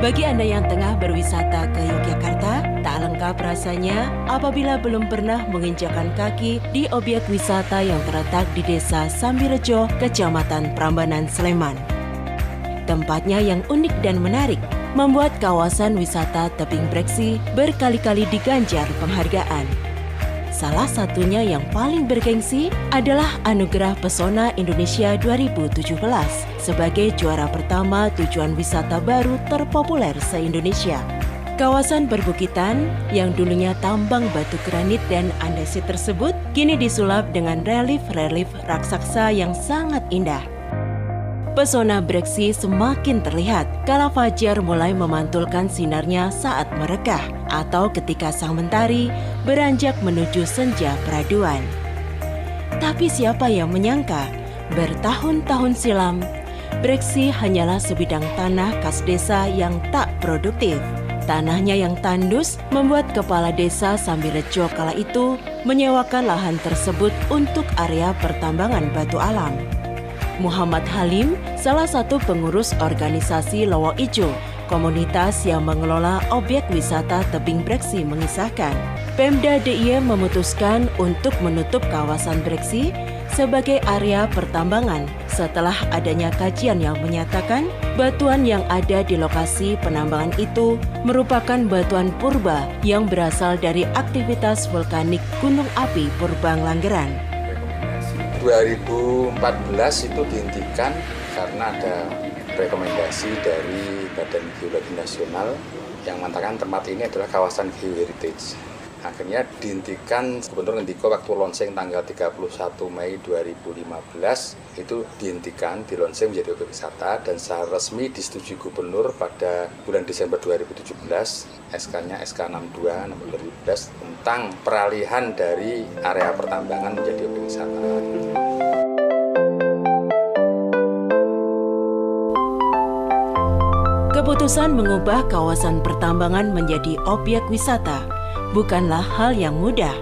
Bagi Anda yang tengah berwisata ke Yogyakarta, tak lengkap rasanya apabila belum pernah menginjakan kaki di objek wisata yang terletak di Desa Sambirejo, Kecamatan Prambanan, Sleman. Tempatnya yang unik dan menarik membuat kawasan wisata Tebing Breksi berkali-kali diganjar penghargaan. Salah satunya yang paling bergengsi adalah Anugerah Pesona Indonesia 2017 sebagai juara pertama tujuan wisata baru terpopuler se-Indonesia. Kawasan perbukitan yang dulunya tambang batu granit dan andesit tersebut kini disulap dengan relief-relief raksasa yang sangat indah. Pesona Breksi semakin terlihat kala fajar mulai memantulkan sinarnya saat merekah atau ketika sang mentari beranjak menuju senja peraduan. Tapi siapa yang menyangka bertahun-tahun silam Breksi hanyalah sebidang tanah kas desa yang tak produktif. Tanahnya yang tandus membuat kepala desa Sambirejo kala itu menyewakan lahan tersebut untuk area pertambangan batu alam. Muhammad Halim, salah satu pengurus organisasi Lowo Ijo, komunitas yang mengelola objek wisata Tebing Breksi, mengisahkan, Pemda DIY memutuskan untuk menutup kawasan Breksi sebagai area pertambangan setelah adanya kajian yang menyatakan batuan yang ada di lokasi penambangan itu merupakan batuan purba yang berasal dari aktivitas vulkanik Gunung Api Purbang Langgeran. 2014 itu dihentikan karena ada rekomendasi dari Badan Geologi Nasional yang mengatakan tempat ini adalah kawasan geoheritage. Akhirnya dihentikan, Gubernur ngendiko waktu launching tanggal 31 Mei 2015 itu dihentikan, dilonsing menjadi objek wisata dan secara resmi disetujui Gubernur pada bulan Desember 2017 SK-nya SK 62 nomor 2017 tentang peralihan dari area pertambangan menjadi objek wisata. Keputusan mengubah kawasan pertambangan menjadi objek wisata bukanlah hal yang mudah.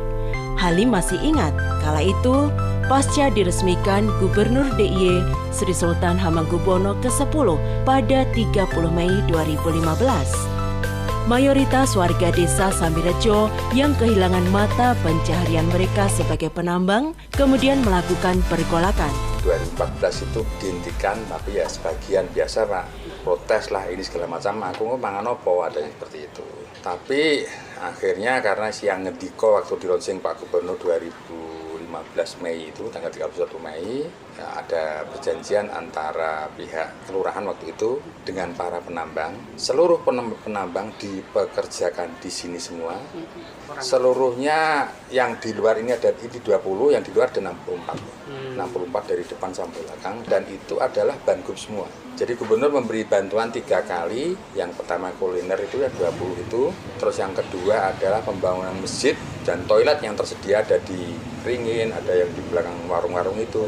Halim masih ingat, kala itu pasca diresmikan Gubernur DIY Sri Sultan Hamengkubuwono ke-10 pada 30 Mei 2015. Mayoritas warga desa Sambirejo yang kehilangan mata pencaharian mereka sebagai penambang kemudian melakukan pergolakan. 2014 itu dihentikan, tapi ya sebagian biasa Pak protes lah ini segala macam, aku mangan opo, ada seperti itu. Tapi akhirnya karena siang ngediko waktu di launching Pak Gubernur 2015 Mei itu tanggal 31 Mei ya, ada perjanjian antara pihak kelurahan waktu itu dengan para penambang. Seluruh penambang dipekerjakan di sini semua. Seluruhnya yang di luar ini ada 20, yang di luar ada 64. 64 dari depan sampai belakang dan itu adalah Bangkup semua. Jadi Gubernur memberi bantuan 3 kali. Yang pertama kuliner itu ya 20 itu. Terus yang kedua adalah pembangunan masjid dan toilet yang tersedia ada di Ringin, ada yang di belakang warung-warung itu.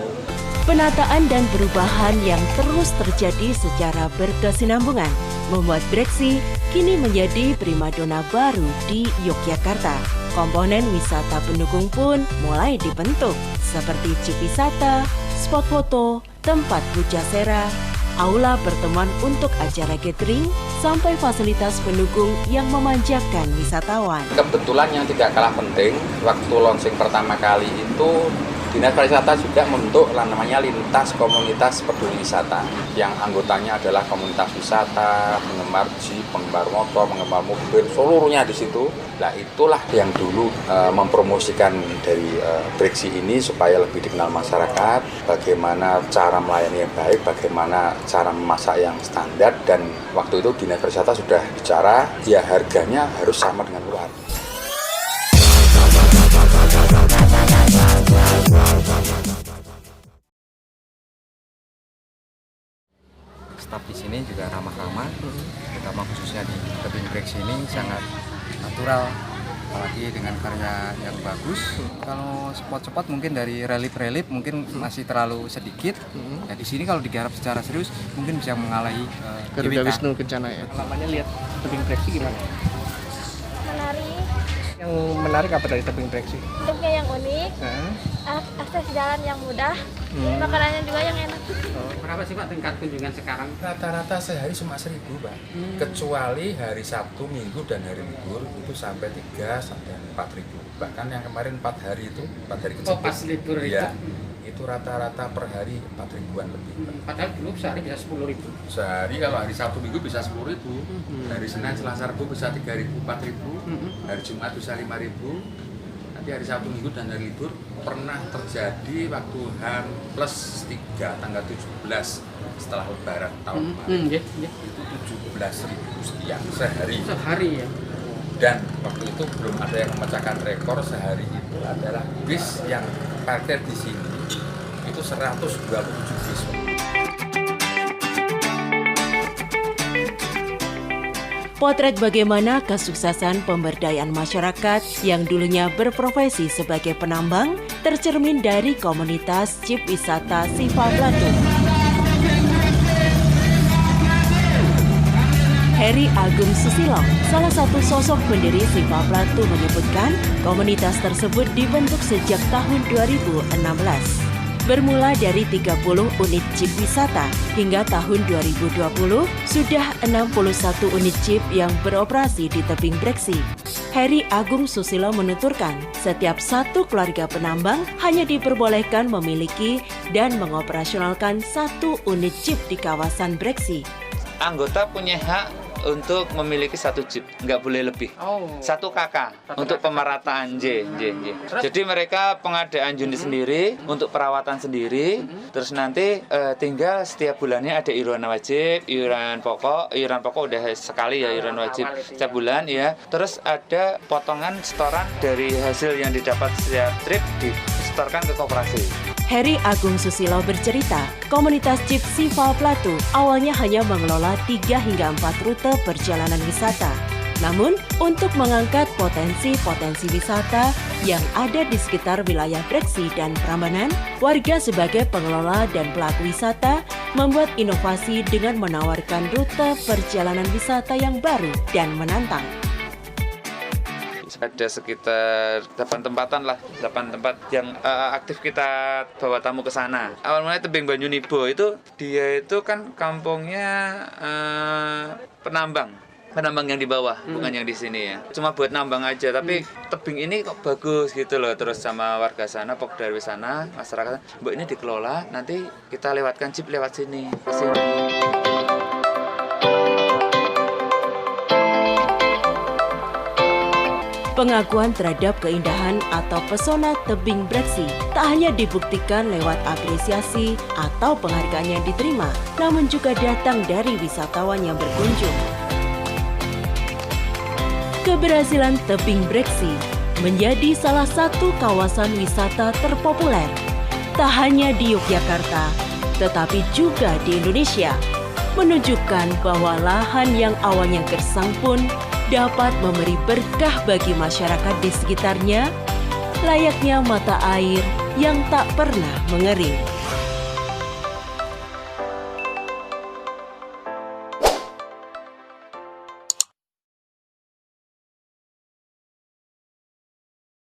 Penataan dan perubahan yang terus terjadi secara berkesinambungan membuat Breksi kini menjadi primadona baru di Yogyakarta. Komponen wisata pendukung pun mulai dibentuk seperti jeep wisata, spot foto, tempat pujasera, aula pertemuan untuk acara catering, sampai fasilitas pendukung yang memanjakan wisatawan. Kebetulan yang tidak kalah penting, waktu launching pertama kali itu Dinas Pariwisata juga membentuk namanya Lintas Komunitas Peduli Wisata yang anggotanya adalah komunitas wisata, penggemar jeep, penggemar motor, penggemar mobil, seluruhnya di situ. Nah itulah yang dulu mempromosikan dari Breksi ini supaya lebih dikenal masyarakat, bagaimana cara melayani yang baik, bagaimana cara memasak yang standar, dan waktu itu Dinas Pariwisata sudah bicara ya harganya harus sama dengan luar. Staf di sini juga ramah-ramah, terutama khususnya di Tebing Breksi ini sangat natural, apalagi dengan karya yang bagus. Kalau spot-spot mungkin dari relief mungkin masih terlalu sedikit. Ya, di sini kalau digarap secara serius mungkin bisa mengalahi Garuda Wisnu Kencana ya. Namanya lihat Tebing Breksi gimana? Menarik. Yang menarik apa dari tebing breksi? Bentuknya yang unik, akses jalan yang mudah, makanannya juga yang enak. Berapa sih Pak tingkat kunjungan sekarang? Rata-rata sehari cuma 1.000 Pak. Kecuali hari Sabtu, Minggu dan hari libur itu sampai 3 sampai 4.000. Bahkan yang kemarin 4 hari itu 4 hari kejepit. Pas libur ya, itu rata-rata per hari 4.000-an lebih Pak. Padahal dulu sehari bisa 10.000. Sehari kalau hari Sabtu Minggu bisa 10.000, hari Senin Selasa Rabu bisa 3.000 4.000, hari Jumat bisa 5.000. Nanti hari Sabtu Minggu dan hari libur pernah terjadi waktu H+3 tanggal 17 setelah Lebaran tahun kemarin. Itu 17.000 sekian sehari Ya. Dan waktu itu belum ada yang memecahkan rekor sehari itu adalah bis yang parkir di sini itu 127 bis. Potret bagaimana kesuksesan pemberdayaan masyarakat yang dulunya berprofesi sebagai penambang tercermin dari komunitas Jeep Wisata Siva Plateau. Heri Agung Susilo, salah satu sosok pendiri Siva Plateau menyebutkan komunitas tersebut dibentuk sejak tahun 2016. Bermula dari 30 unit Jeep wisata, hingga tahun 2020 sudah 61 unit Jeep yang beroperasi di tebing breksi. Heri Agung Susilo menuturkan, setiap satu keluarga penambang hanya diperbolehkan memiliki dan mengoperasionalkan 1 unit Jeep di kawasan breksi. Anggota punya hak untuk memiliki 1 jeep, nggak boleh lebih. 1 kakak untuk pemerataan J. Jadi mereka pengadaan unit sendiri, untuk perawatan sendiri, terus nanti tinggal setiap bulannya ada iuran wajib, iuran pokok udah sekali ya, iuran wajib setiap bulan ya. Terus ada potongan setoran dari hasil yang didapat setiap trip disetorkan ke koperasi. Heri Agung Susilo bercerita, komunitas Jeep Siva Plateau awalnya hanya mengelola 3 hingga 4 rute perjalanan wisata. Namun, untuk mengangkat potensi-potensi wisata yang ada di sekitar wilayah Breksi dan Prambanan, warga sebagai pengelola dan pelaku wisata membuat inovasi dengan menawarkan rute perjalanan wisata yang baru dan menantang. Ada sekitar 8 tempat yang aktif kita bawa tamu ke sana. Awal mulai tebing Banyunibo itu dia itu kan kampungnya penambang yang di bawah, bukan yang di sini ya. Cuma buat nambang aja, tapi tebing ini kok bagus gitu loh. Terus sama warga sana, Pokdarwi sana, masyarakat, Mbak ini dikelola, nanti kita lewatkan jeep lewat sini, ke sini. Pengakuan terhadap keindahan atau pesona tebing breksi tak hanya dibuktikan lewat apresiasi atau penghargaan yang diterima, namun juga datang dari wisatawan yang berkunjung. Keberhasilan tebing breksi menjadi salah satu kawasan wisata terpopuler, tak hanya di Yogyakarta, tetapi juga di Indonesia, menunjukkan bahwa lahan yang awalnya gersang pun dapat memberi berkah bagi masyarakat di sekitarnya, layaknya mata air yang tak pernah mengering.